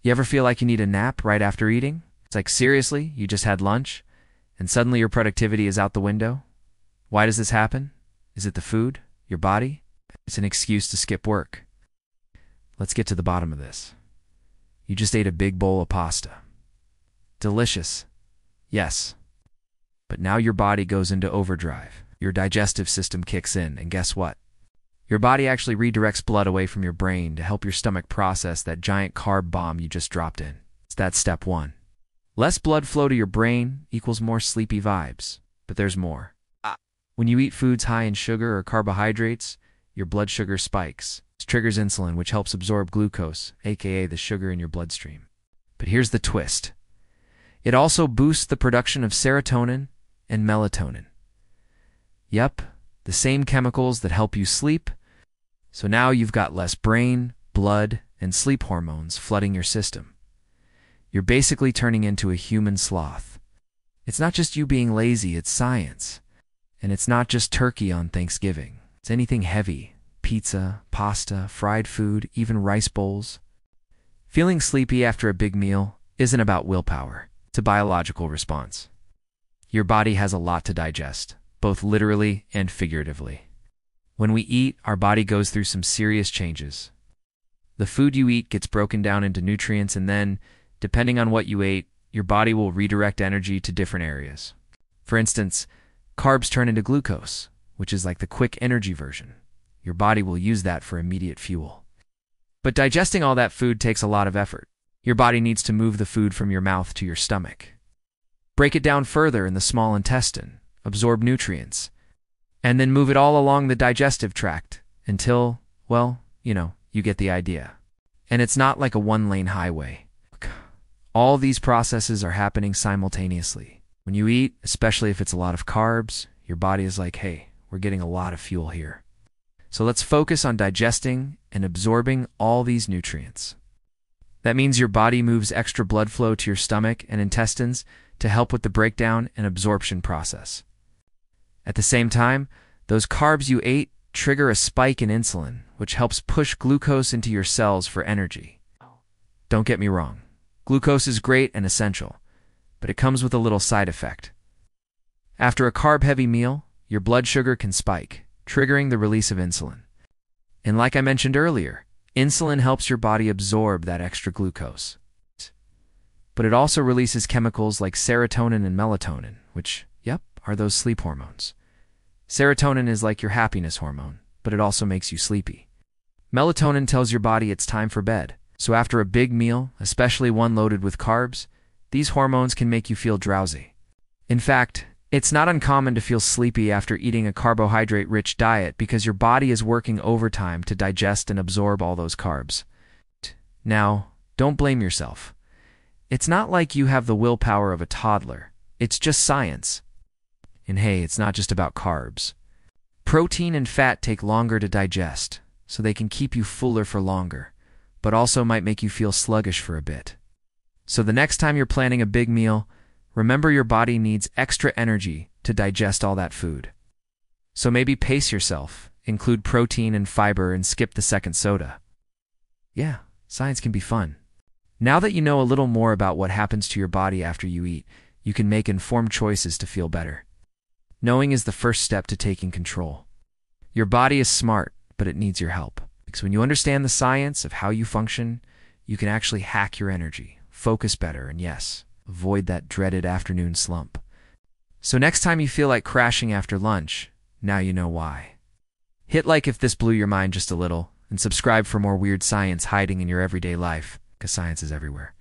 You ever feel like you need a nap right after eating? It's like, seriously, you just had lunch, and suddenly your productivity is out the window? Why does this happen? Is it the food? Your body? It's an excuse to skip work. Let's get to the bottom of this. You just ate a big bowl of pasta. Delicious. Yes. But now your body goes into overdrive. Your digestive system kicks in, and guess what? Your body actually redirects blood away from your brain to help your stomach process that giant carb bomb you just dropped in. It's that step one. Less blood flow to your brain equals more sleepy vibes. But there's more. When you eat foods high in sugar or carbohydrates, your blood sugar spikes. This triggers insulin, which helps absorb glucose, aka the sugar in your bloodstream. But here's the twist. It also boosts the production of serotonin and melatonin. Yep, the same chemicals that help you sleep. So now you've got less brain, blood, and sleep hormones flooding your system. You're basically turning into a human sloth. It's not just you being lazy, it's science. And it's not just turkey on Thanksgiving. It's anything heavy: pizza, pasta, fried food, even rice bowls. Feeling sleepy after a big meal isn't about willpower. It's a biological response. Your body has a lot to digest, both literally and figuratively. When we eat, our body goes through some serious changes. The food you eat gets broken down into nutrients, and then, depending on what you ate, your body will redirect energy to different areas. For instance, carbs turn into glucose, which is like the quick energy version. Your body will use that for immediate fuel. But digesting all that food takes a lot of effort. Your body needs to move the food from your mouth to your stomach, break it down further in the small intestine, absorb nutrients, and then move it all along the digestive tract until, well, you get the idea. And it's not like a one-lane highway. All these processes are happening simultaneously. When you eat, especially if it's a lot of carbs, your body is like, hey, we're getting a lot of fuel here. So let's focus on digesting and absorbing all these nutrients. That means your body moves extra blood flow to your stomach and intestines to help with the breakdown and absorption process. At the same time, those carbs you ate trigger a spike in insulin, which helps push glucose into your cells for energy. Don't get me wrong. Glucose is great and essential, but it comes with a little side effect. After a carb-heavy meal, your blood sugar can spike, triggering the release of insulin. And like I mentioned earlier, insulin helps your body absorb that extra glucose. But it also releases chemicals like serotonin and melatonin, which, are those sleep hormones. Serotonin is like your happiness hormone, but it also makes you sleepy. Melatonin tells your body it's time for bed. So after a big meal, especially one loaded with carbs, these hormones can make you feel drowsy. In fact, it's not uncommon to feel sleepy after eating a carbohydrate-rich diet because your body is working overtime to digest and absorb all those carbs. Now, don't blame yourself. It's not like you have the willpower of a toddler. It's just science. And hey, it's not just about carbs. Protein and fat take longer to digest, so they can keep you fuller for longer, but also might make you feel sluggish for a bit. So the next time you're planning a big meal, remember your body needs extra energy to digest all that food. So maybe pace yourself, include protein and fiber, and skip the second soda. Yeah, science can be fun. Now that you know a little more about what happens to your body after you eat, you can make informed choices to feel better. Knowing is the first step to taking control. Your body is smart, but it needs your help. Because when you understand the science of how you function, you can actually hack your energy, focus better, and yes, avoid that dreaded afternoon slump. So next time you feel like crashing after lunch, now you know why. Hit like if this blew your mind just a little, and subscribe for more weird science hiding in your everyday life, because science is everywhere.